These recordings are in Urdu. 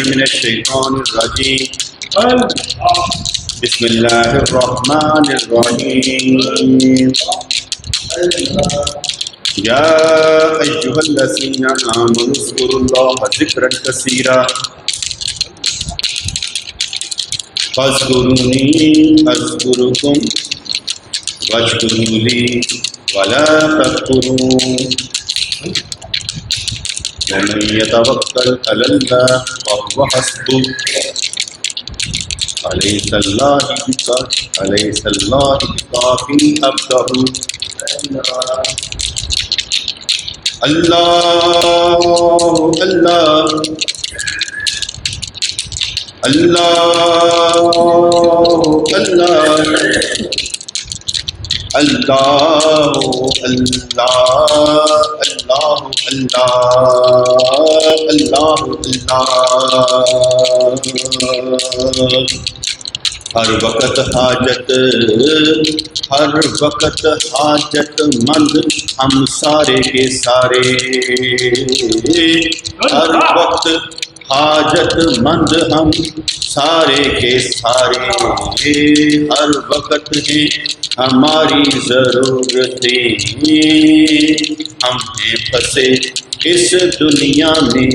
من الشیطان الرجیم بسم اللہ الرحمن الرحیم یا ایہا الذین آمنوا اذکروا اللہ ذکرا کثیرا فاذکرونی اذکرکم واشکروا لی ولا تکفرون ومن يتوکل علی اللہ فهو حسبہ أليس الله بكافٍ عبده الله الله الله الله ہر وقت حاجت مند ہم سارے کے سارے، ہر وقت حاجت مند ہم سارے کے سارے، ہر وقت ہے ہماری ضرورتیں، ہم ہیں پھنسے اس دنیا میں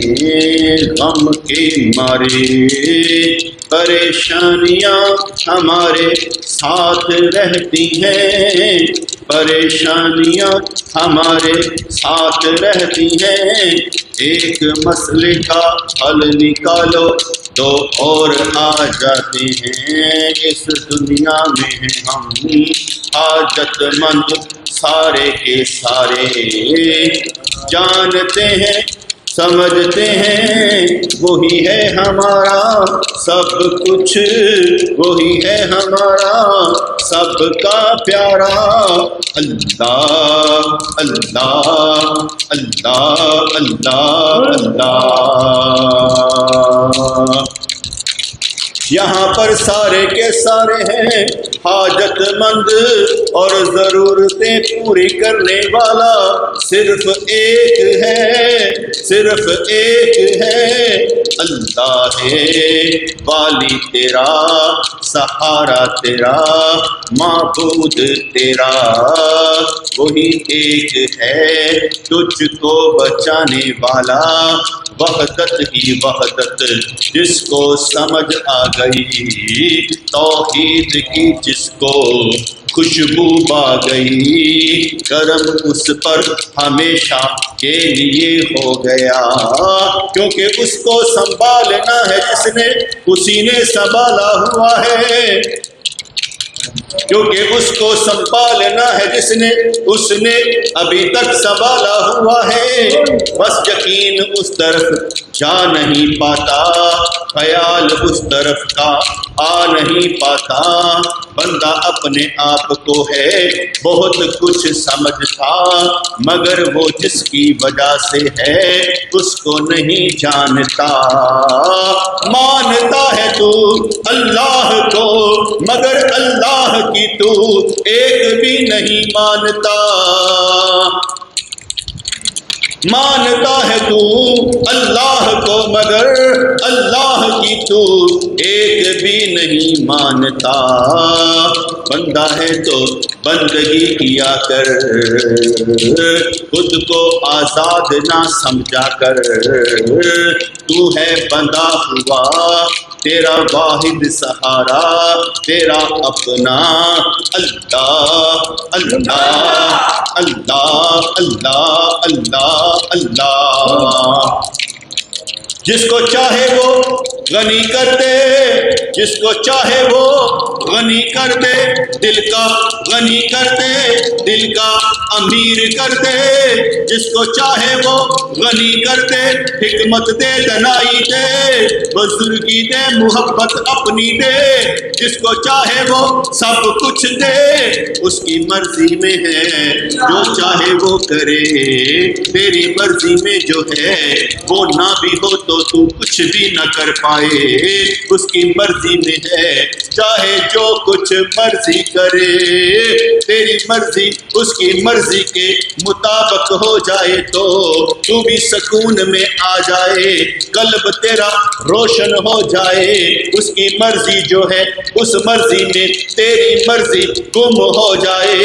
غم کے مارے، پریشانیاں ہمارے ساتھ رہتی ہیں، پریشانیاں ہمارے ساتھ رہتی ہیں، ایک مسئلے کا حل نکالو دو اور آ جاتے ہیں، اس دنیا میں ہم حاجت مند سارے کے سارے، جانتے ہیں سمجھتے ہیں وہی ہے ہمارا سب کچھ، وہی ہے ہمارا سب کا پیارا، اللہ اللہ اللہ اللہ اللہ۔ یہاں پر سارے کے سارے ہیں حاجت مند اور ضرورتیں پوری کرنے والا صرف ایک ہے، صرف ایک ہے، اللہ ہے والی تیرا، سہارا تیرا، معبود تیرا، وہی ایک ہے تجھ کو بچانے والا، وحدت ہی وحدت جس کو سمجھ آ گئی، توحید کی جس کو خوشبو آ گئی، کرم اس پر ہمیشہ کے لیے ہو گیا، کیونکہ اس کو سنبھالنا ہے جس نے اسی نے سنبھالا ہوا ہے، کیونکہ اس کو سنبھالنا ہے جس نے اس نے ابھی تک سنبھالا ہوا ہے، بس یقین اس طرف جا نہیں پاتا، خیال اس طرف کا آ نہیں پاتا، بندہ اپنے آپ کو ہے بہت کچھ سمجھتا، مگر وہ جس کی وجہ سے ہے اس کو نہیں جانتا، مانتا ہے تو اللہ کو مگر اللہ کی تو ایک بھی نہیں مانتا، مانتا ہے تو اللہ کو مگر اللہ کی تو ایک بھی نہیں مانتا، بندہ ہے تو بندگی کیا کر، خود کو آزاد نہ سمجھا کر، تو ہے بندہ ہوا تیرا واحد سہارا تیرا اپنا اللہ اللہ اللہ اللہ اللہ اللہ، جس کو چاہے وہ غنی کر دے، جس کو چاہے وہ غنی کر دے، دل کا غنی کر دے، دل کا امیر کر دے، جس کو چاہے وہ غنی کر دے، حکمت دے دنائی دے، بزرگی دے محبت اپنی دے، جس کو چاہے وہ سب کچھ دے، اس کی مرضی میں ہے جو چاہے وہ کرے، تیری مرضی میں جو ہے وہ نہ بھی ہو تو کچھ بھی نہ کر پائے، اس کی مرضی میں ہے چاہے جو کچھ مرضی کرے، تیری مرضی اس کی مرضی کے مطابق ہو جائے تو بھی سکون میں آ جائے، قلب تیرا روشن ہو جائے، اس کی مرضی جو ہے اس مرضی میں تیری مرضی گم ہو جائے،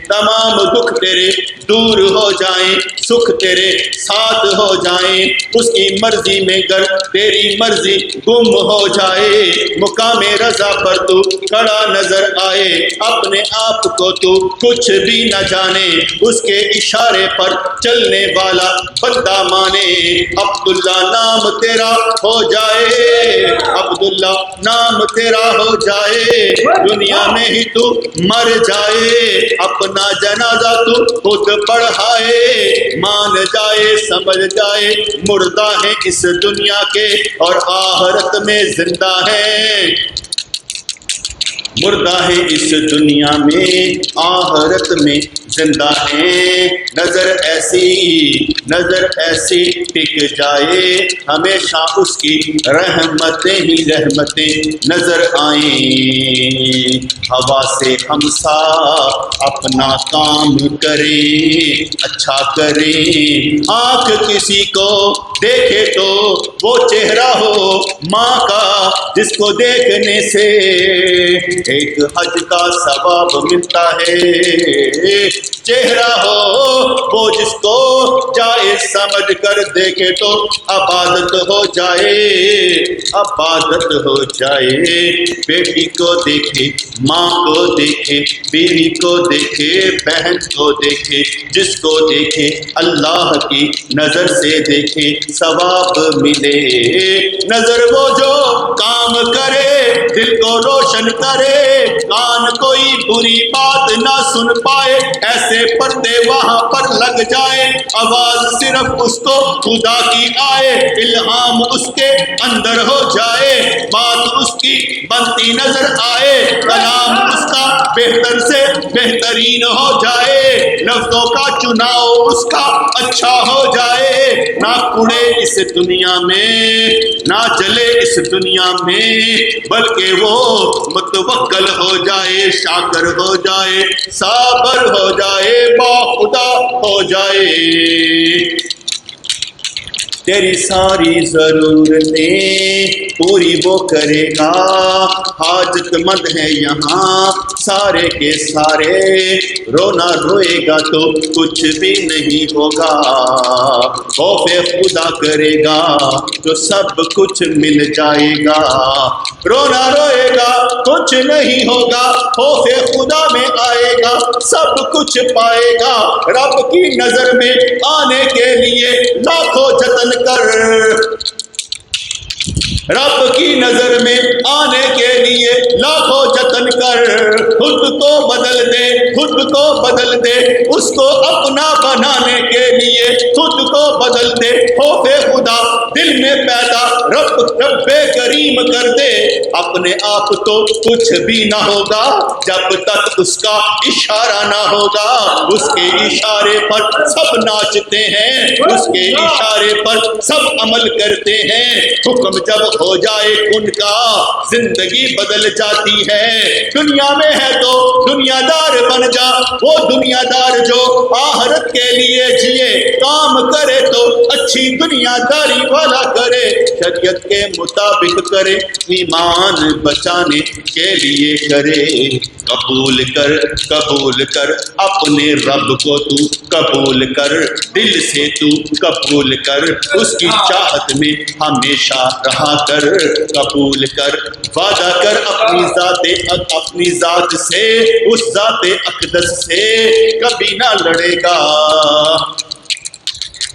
تمام دکھ تیرے دور ہو جائیں، سکھ تیرے ساتھ ہو جائیں، اس کی مرضی میں گر تیری مرضی گم ہو جائے، مقام رضا پر تو کھڑا نظر آئے، اپنے آپ کو تو کچھ بھی نہ جانے، اس کے اشارے پر چلنے والا بندہ مانے، عبداللہ نام تیرا ہو جائے، عبداللہ نام تیرا ہو جائے، دنیا میں ہی تو مر جائے، اپنا جنازہ تو خود پڑھائے، مان جائے سمجھ جائے مردہ ہیں اس دنیا کے اور آخرت میں زندہ ہیں، مردہ ہے اس دنیا میں آخرت میں زندہ ہیں، نظر ایسی ٹک جائے ہمیشہ اس کی رحمتیں ہی رحمتیں نظر آئیں، ہوا سے ہم سا اپنا کام کریں اچھا کریں، آنکھ کسی کو دیکھے تو وہ چہرہ ہو ماں کا جس کو دیکھنے سے ایک حج کا ثواب ملتا ہے، چہرہ ہو وہ جس کو جائز سمجھ کر دیکھے تو عبادت ہو جائے، عبادت ہو جائے، بیٹی کو دیکھے ماں کو دیکھے بیوی کو دیکھے بہن کو دیکھے، جس کو دیکھے اللہ کی نظر سے دیکھے ثواب ملے، نظر وہ جو کام کرے دل کو روشن کرے، کان کوئی بری بات نہ سن پائے، ایسے پردے وہاں پر لگ جائے، آواز صرف اس کو خدا کی آئے، الہام اس کے اندر ہو جائے، بات اس کی بنتی نظر آئے، کلام اس کا بہتر سے بہترین ہو جائے، لفظوں کا چناؤ اس کا اچھا ہو جائے، نہ کڑے اس دنیا میں نہ جلے اس دنیا میں، بلکہ وہ متوکل ہو جائے، شاکر ہو جائے، صابر ہو جائے، باخدا ہو جائے، تیری ساری ضرورتیں پوری وہ کرے گا، حاجت مند ہے یہاں سارے کے سارے، رونا روئے گا تو کچھ بھی نہیں ہوگا، خوف خدا کرے گا تو سب کچھ مل جائے گا، رونا روئے گا کچھ نہیں ہوگا، خوف خدا میں آئے گا سب کچھ پائے گا، رب کی نظر میں آنے کے لیے لاکھوں جتن کر، رب کی نظر میں آنے کے لیے لاکھوں جتن کر خود کو بدل دے، خود کو بدل دے، اس کو اپنا بنانے کے لیے خود کو بدل دے، خوف خدا دل میں پیدا رب کریم کر دے۔ اپنے آپ تو کچھ بھی نہ ہوگا جب تک اس کا اشارہ نہ ہوگا، اس کے اشارے پر سب ناچتے ہیں، اس کے اشارے پر سب عمل کرتے ہیں۔ حکم جب ہو جائے ان کا زندگی بدل جاتی ہے۔ دنیا میں ہے تو دنیا دار بن جا، وہ دنیا دار جو آخرت کے لیے جیے، کام کرے تو اچھی دنیا داری والا کرے، شریعت کے مطابق کرے، ایمان بچانے کے لیے کرے۔ قبول کر اپنے رب کو تو قبول کر، دل سے تو قبول کر، اس کی چاہت میں ہمیشہ رہا کر۔ قبول کر، وعدہ کر اپنی ذات سے، اس ذات اقدس سے کبھی نہ لڑے گا۔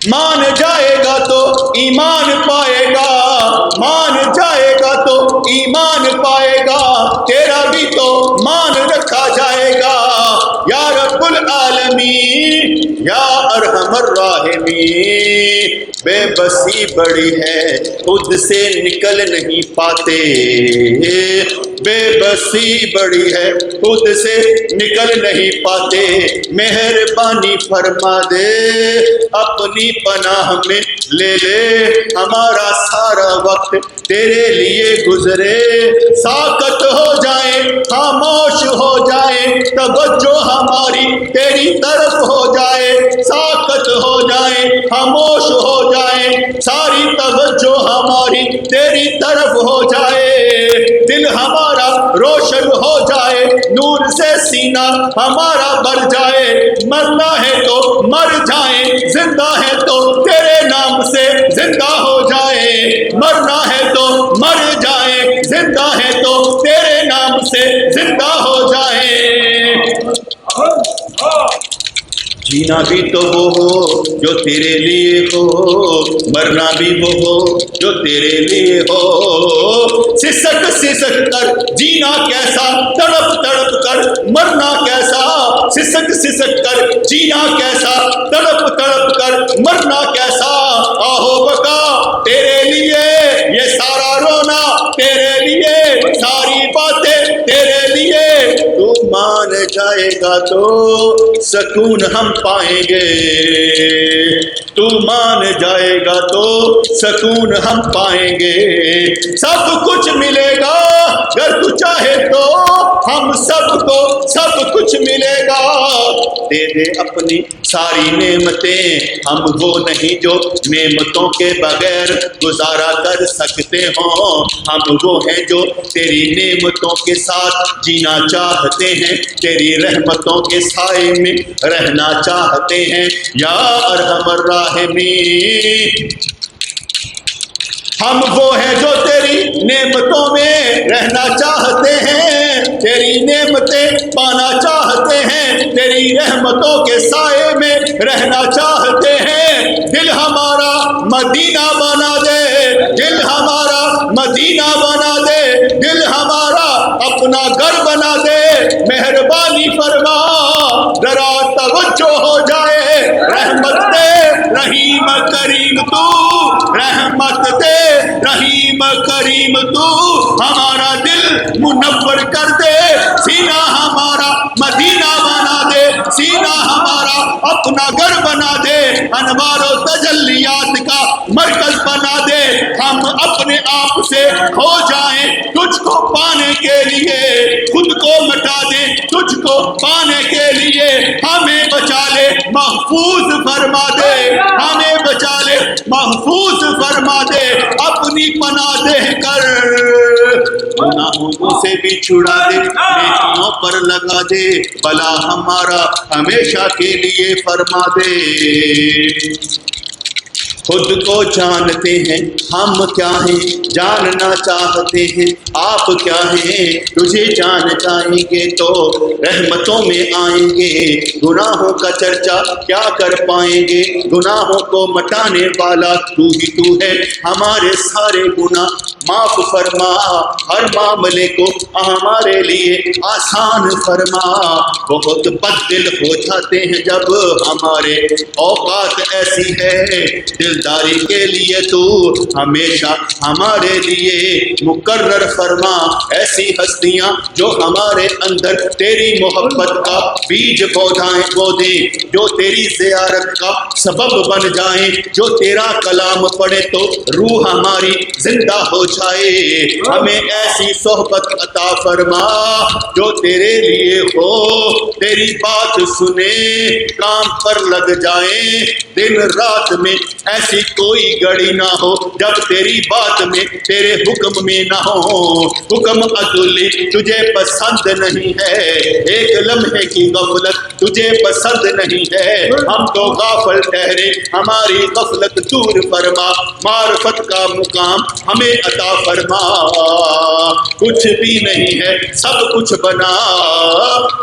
مان جائے گا تو ایمان پائے گا، مان جائے گا تو ایمان پائے گا، تیرا بھی تو مان رکھا جائے گا۔ یا رب العالمین، یا ارحم الراحمین، بے بسی بڑی ہے خود سے نکل نہیں پاتے، بے بسی بڑی ہے خود سے نکل نہیں پاتے، مہربانی فرما دے اپنی پناہ میں لے لے، ہمارا سارا وقت تیرے لیے گزرے، ساکت ہو جائے، خاموش ہو جائے، توجہ ہماری تیری طرف ہو جائے، ساکت ہو جائے، خاموش ہو جائے، ساری توجہ ہماری تیری طرف ہو جائے، دل ہمارا روشن ہو جائے، نور سے سینہ ہمارا بھر جائے، مرنا ہے تو مر جائیں، زندہ ہے تو تیرے نام سے زندہ ہو جائے، مرنا ہے تو مر جائیں، زندہ ہے تو تیرے نام سے زندہ ہو جائے۔ جینا بھی تو وہ ہو جو تیرے لیے ہو، مرنا بھی وہ ہو جو تیرے لیے ہو، سسک سسک کر جینا کیسا، تڑپ تڑپ کر مرنا کیسا، سسک سسک کر جینا کیسا، تڑپ تڑپ کر مرنا کیسا، آہو بکا تیرے لیے، یہ سارا رونا تیرے لیے، ساری باتیں تیرے لیے، تو مان جائے گا تو سکون ہم پائیں گے، تو مان جائے گا تو سکون ہم پائیں گے، سب کچھ ملے گا اگر تو چاہے تو، ہم سب کو سب کچھ ملے گا، دے دے اپنی ساری نعمتیں، ہم وہ نہیں جو نعمتوں کے بغیر گزارا کر سکتے ہوں، ہم وہ ہیں جو تیری نعمتوں کے ساتھ جینا چاہتے ہیں، تیری رحمتوں کے سائے میں رہنا چاہتے ہیں۔ یا ارحم الراحمین، ہم وہ ہیں جو تیری نعمتوں میں رہنا چاہتے ہیں، تیری نعمتیں پانا چاہتے ہیں، تیری رحمتوں کے سائے میں رہنا چاہتے ہیں، دل ہمارا مدینہ بنا دے، دل ہمارا مدینہ بنا دے، دل ہمارا اپنا گھر بنا دے، مہربانی فرما ذرا توجہ ہو جائے، رحمت دے رحیم کریم تو، رحمت دے رحیم کریم تو، ہمارا دل منور کر دے، سینہ ہمارا مدینہ بنا دے، سینہ ہمارا اپنا گھر بنا دے، انوار و تجلیات کا مرکز بنا دے، ہم اپنے آپ سے ہو جائیں تجھ کو پانے کے لیے، خود کو مٹا دے تجھ کو پانے کے لیے، ہمیں بچا لے محفوظ فرما دے، ہمیں بچا لے محفوظ فرما دے، اپنی پناہ دے کر گناہوں سے بھی چھڑا دے، نیکیوں پر لگا دے، بلا ہمارا ہمیشہ کے لیے فرما دے۔ خود کو جانتے ہیں ہم کیا ہیں، جاننا چاہتے ہیں آپ کیا ہیں، تجھے جان جائیں گے تو رحمتوں میں آئیں گے، گناہوں کا چرچا کیا کر پائیں گے، گناہوں کو مٹانے والا تو ہی تو ہے، ہمارے سارے گناہ معاف فرما، ہر معاملے کو ہمارے لیے آسان فرما۔ بہت بد دل ہو جاتے ہیں جب ہمارے اوقات ایسی ہے، دلداری کے لیے تو ہمیشہ ہمارے لیے مقرر فرما ایسی ہستیاں جو ہمارے اندر تیری محبت کا بیج بو دیں، جو تیری زیارت کا سبب بن جائیں، جو تیرا کلام پڑھے تو روح ہماری زندہ ہو جائے۔ ہمیں ایسی صحبت عطا فرما جو تیرے لیے ہو، تیری بات سنے کام پر لگ جائیں، دن رات میں ایسی کوئی گھڑی نہ ہو جب تیری بات میں تیرے حکم میں نہ ہو۔ حکم عدلی تجھے پسند نہیں ہے، ایک لمحے کی غفلت تجھے پسند نہیں ہے، ہم تو غافل ٹھہرے ہماری غفلت دور فرما، معرفت کا مقام ہمیں عطا فرما۔ کچھ بھی نہیں ہے سب کچھ بنا،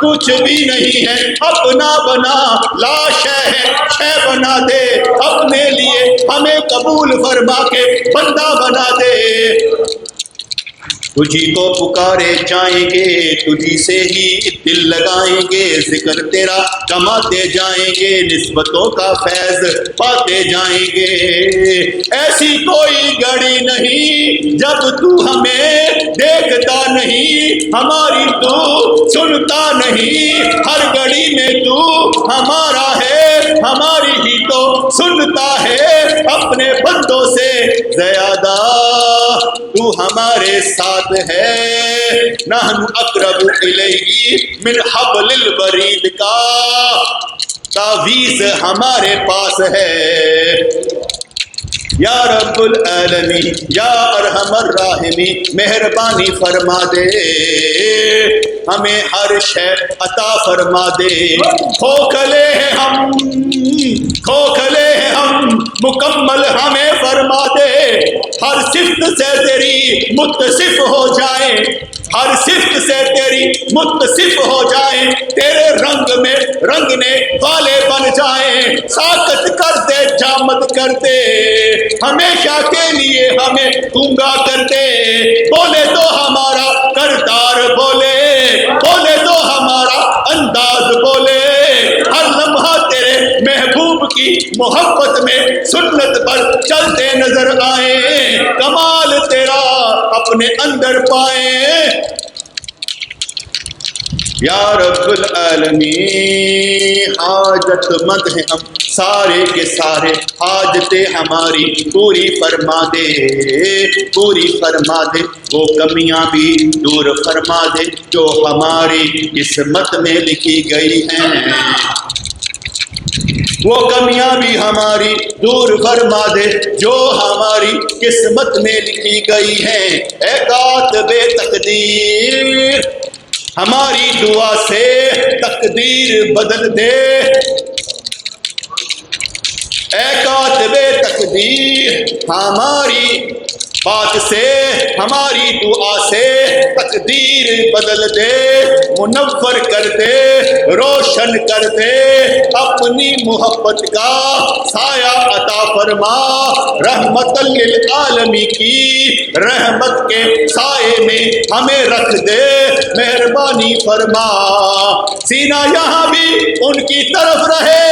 کچھ بھی نہیں ہے اپنا بنا، لا شے ہے شے بنا دے، اپنے لیے ہمیں قبول فرما کے بندہ بنا دے۔ تجھی کو پکارے جائیں گے، تجھی سے ہی دل لگائیں گے، ذکر تیرا کماتے جائیں گے، نسبتوں کا فیض پاتے جائیں گے۔ ایسی کوئی گھڑی نہیں جب تو ہمیں دیکھتا نہیں، ہماری تو سنتا نہیں، ہر گھڑی میں تو ہمارا ہے، ہماری ہی تو سنتا ہے، اپنے بندوں سے زیادہ تو ہمارے ساتھ ہے۔ نحن اقرب الیہ من حبل الورید کا تعویذ ہمارے پاس ہے۔ یا رب العالمین یا ارحم الراحمین مہربانی فرما دے، ہمیں ہر شے عطا فرما دے۔ کھوکھلے ہیں ہم، کھوکھلے ہیں ہم، مکمل ہمیں فرما دے، ہر صفت سے تیری متصف ہو جائیں، ہر صفت سے تیری متصف ہو جائیں، تیرے رنگ میں رنگنے والے بن جائیں، ساکت کر دے جامد کر دے، ہمیشہ کے لیے ہمیں گنگا کر دے، بولے تو ہمارا کردار بولے، بولے تو ہمارا انداز بولے، ہر لمحہ تیرے محبوب کی محبت میں سنت پر چلتے نظر آئیں، کمال تیرا اپنے اندر پائیں۔ یا رب العالمین حاجت مند ہیں ہم سارے کے سارے، حاجتیں ہماری پوری فرما دے، پوری فرما دے، وہ کمیاں بھی دور فرما دے جو ہماری قسمت میں لکھی گئی ہیں، وہ کمیاں بھی ہماری دور فرما دے جو ہماری قسمت میں لکھی گئی ہیں۔ اے کاتب تقدیر ہماری دعا سے تقدیر بدل دے، اے کاتب تقدیر ہماری بات سے ہماری دعا سے تقدیر بدل دے، منور کر دے، روشن کر دے، اپنی محبت کا سایہ عطا فرما، رحمت للعالمین کی رحمت کے سائے میں ہمیں رکھ دے، مہربانی فرما۔ سینہ یہاں بھی ان کی طرف رہے،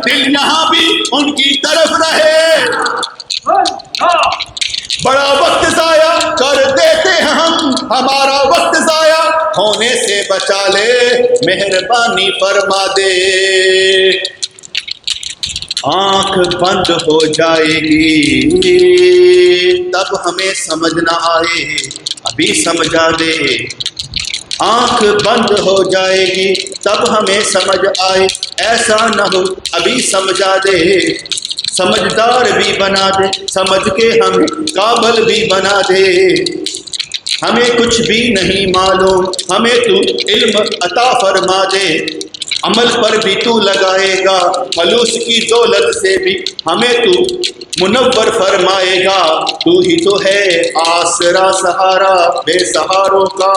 دل یہاں بھی ان کی طرف رہے، بڑا وقت ضائع کر دیتے ہیں ہم، ہمارا وقت ضائع ہونے سے بچا لے، مہربانی فرما دے۔ آنکھ بند ہو جائے گی تب ہمیں سمجھ نہ آئے، ابھی سمجھا دے، آنکھ بند ہو جائے گی تب ہمیں سمجھ آئے، ایسا نہ ہو ابھی سمجھا دے، سمجھدار بھی بنا دے، سمجھ کے ہمیں قابل بھی بنا دے، ہمیں کچھ بھی نہیں معلوم، ہمیں تو علم عطا فرما دے، عمل پر بھی تو لگائے گا، خلوص کی دولت سے بھی ہمیں تو منور فرمائے گا۔ تو ہی تو ہے آسرا سہارا بے سہاروں کا،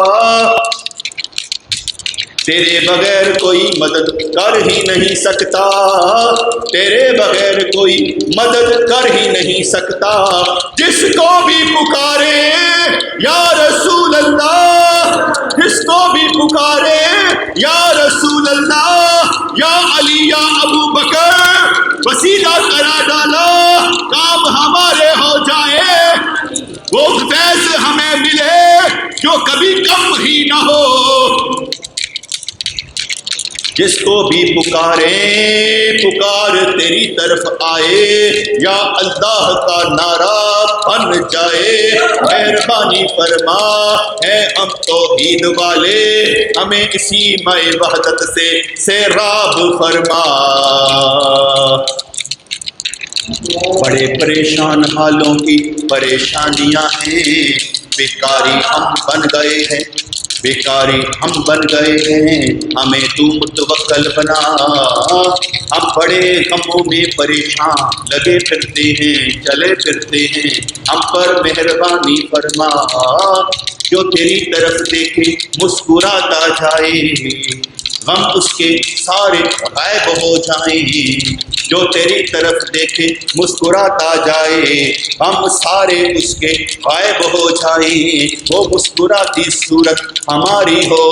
تیرے بغیر کوئی مدد کر ہی نہیں سکتا، تیرے بغیر کوئی مدد کر ہی نہیں سکتا۔ جس کو بھی پکارے یا رسول اللہ، جس کو بھی پکارے یا رسول اللہ، یا علی یا ابو بکر، وسیلہ کرا ڈالا کام ہمارے ہو جائے، وہ فیض ہمیں ملے جو کبھی کم ہی نہ ہو۔ جس کو بھی پکارے پکار تیری طرف آئے، یا اللہ کا نعرہ بن جائے۔ مہربانی فرما ہے ہم توحید والے، ہمیں اسی مائے وحدت سے سیراب فرما۔ بڑے پریشان حالوں کی پریشانیاں ہیں، بیکاری ہم بن گئے ہیں، بیکاری ہم بن گئے ہیں، ہمیں تو متوکل بنا۔ ہم بڑے غموں میں پریشان لگے پھرتے ہیں، چلے پھرتے ہیں، ہم پر مہربانی فرما۔ جو تیری طرف دیکھے مسکراتا جائے، غم اس کے سارے غائب ہو جائیں۔ جو تیری طرف دیکھے مسکراتا جائے، ہم سارے اس کے غائب ہو جائیں۔ وہ مسکراتی صورت ہماری ہو،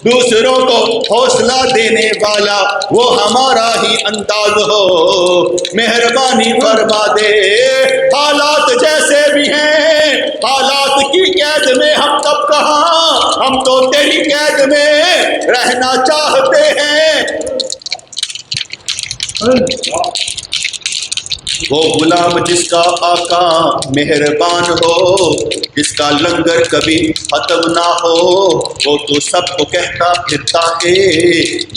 دوسروں کو حوصلہ دینے والا وہ ہمارا ہی انداز ہو۔ مہربانی فرما دے، حالات جیسے بھی ہیں، حالات کی قید میں ہم تب کہاں، ہم تو تیری قید میں رہنا چاہتے ہیں۔ وہ غلام جس کا آقا مہربان ہو، جس کا لنگر کبھی ختم نہ ہو، وہ تو سب کو کہتا پھرتا ہے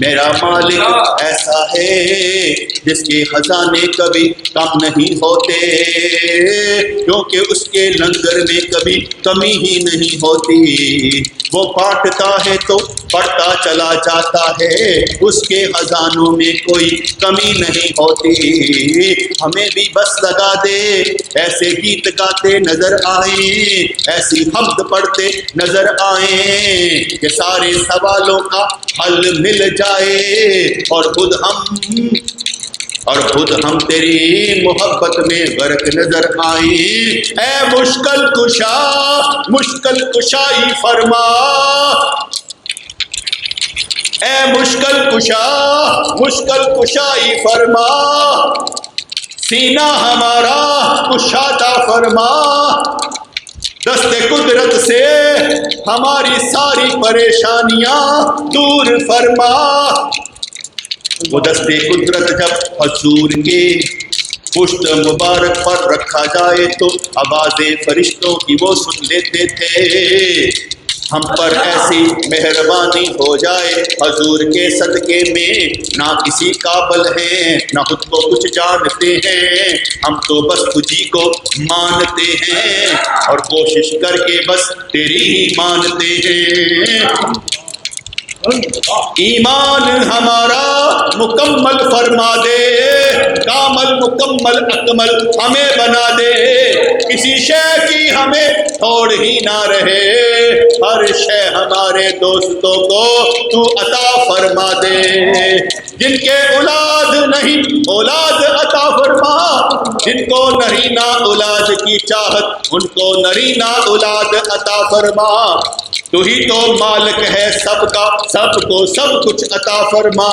میرا مالک ایسا ہے، جس کے خزانے کبھی کم نہیں ہوتے، کیونکہ اس کے لنگر میں کبھی کمی ہی نہیں ہوتی۔ وہ بانٹتا ہے تو بڑھتا چلا جاتا ہے، اس کے خزانوں میں کوئی کمی نہیں ہوتی۔ ہمیں بھی بس لگا دے، ایسے گیت گاتے نظر آئیں، ایسی حمد پڑھتے نظر آئیں کہ سارے سوالوں کا حل مل جائے، اور خود ہم تیری محبت میں غرق نظر آئیں۔ اے مشکل کشا مشکل کشائی فرما، اے مشکل کشا مشکل کشائی فرما، سینہ ہمارا کشادہ فرما، دست قدرت سے ہماری ساری پریشانیاں دور فرما۔ وہ دست قدرت جب حضور کے پشت مبارک پر رکھا جائے تو آواز فرشتوں کی وہ سن لیتے تھے۔ ہم پر ایسی مہربانی ہو جائے، حضور کے صدقے میں نہ کسی قابل ہیں، نہ خود کو کچھ جانتے ہیں، ہم تو بس تجھی کو مانتے ہیں، اور کوشش کر کے بس تیری ہی مانتے ہیں۔ ایمان ہمارا مکمل فرما دے، کامل مکمل اکمل ہمیں بنا دے، کسی شے کی ہمیں توڑ ہی نہ رہے، ہر شے ہمارے دوستوں کو تو عطا فرما دے۔ جن کے اولاد نہیں اولاد عطا فرما، جن کو نرینہ اولاد کی چاہت ان کو نرینہ اولاد عطا فرما۔ تو ہی تو مالک ہے سب کا، سب کو سب کچھ عطا فرما۔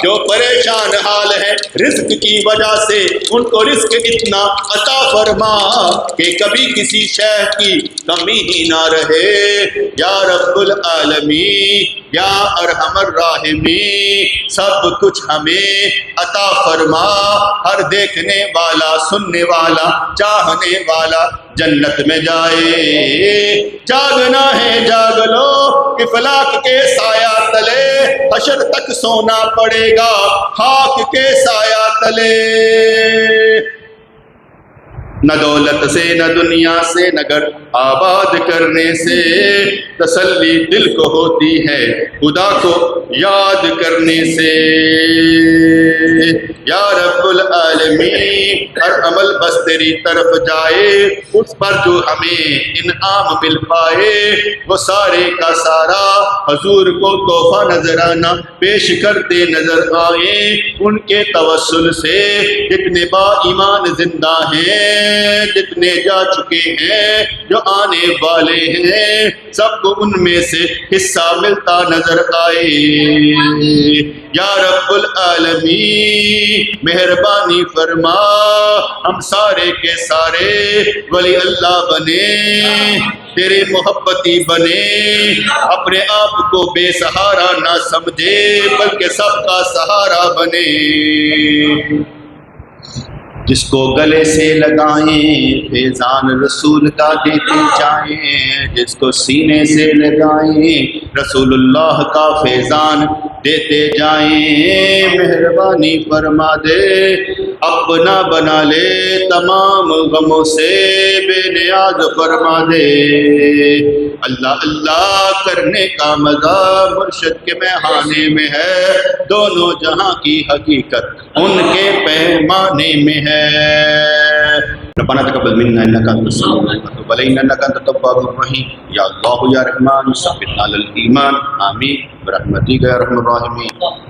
جو پریشان حال ہے رزق کی وجہ سے ان کو رزق اتنا عطا فرما کہ کبھی کسی شے کی کمی ہی نہ رہے۔ یا رب العالمین یا ارحم الراحمین، سب کچھ ہمیں عطا فرما۔ ہر دیکھنے والا سننے والا چاہنے والا جنت میں جائے۔ جاگنا ہے جاگ لو، افلاک کے سایہ تلے حشر تک سونا پڑے گا خاک کے سایہ تلے۔ نہ دولت سے نہ دنیا سے نہ گھر آباد کرنے سے تسلی دل کو ہوتی ہے خدا کو یاد کرنے سے۔ یا رب العالمین ہر عمل بس تیری طرف جائے، اس پر جو ہمیں انعام مل پائے وہ سارے کا سارا حضور کو تحفہ نذرانہ پیش کرتے نظر آئے۔ ان کے توسل سے جتنے با ایمان زندہ ہیں، جتنے جا چکے ہیں، جو آنے والے ہیں، سب کو ان میں سے حصہ ملتا نظر آئے۔ یا رب العالمین مہربانی فرما، ہم سارے کے سارے ولی اللہ بنے، تیرے محبتی بنے، اپنے آپ کو بے سہارا نہ سمجھے بلکہ سب کا سہارا بنے۔ جس کو گلے سے لگائیں فیضان رسول کا دیتے جائیں، جس کو سینے سے لگائیں رسول اللہ کا فیضان دیتے جائیں۔ مہربانی فرما دے اپنا بنا لے، تمام غموں سے بے نیاز فرما دے۔ اللہ اللہ کرنے کا مزہ مرشد کے میخانے میں ہے، دونوں جہاں کی حقیقت ان کے پیمانے میں ہے۔ ربنا تقبل منا انك انت السميع العليم وتب علينا انك انت التواب الرحيم يا الله يا رحمن ثبتنا على الايمان آمين برحمتك يا ارحم الراحمين۔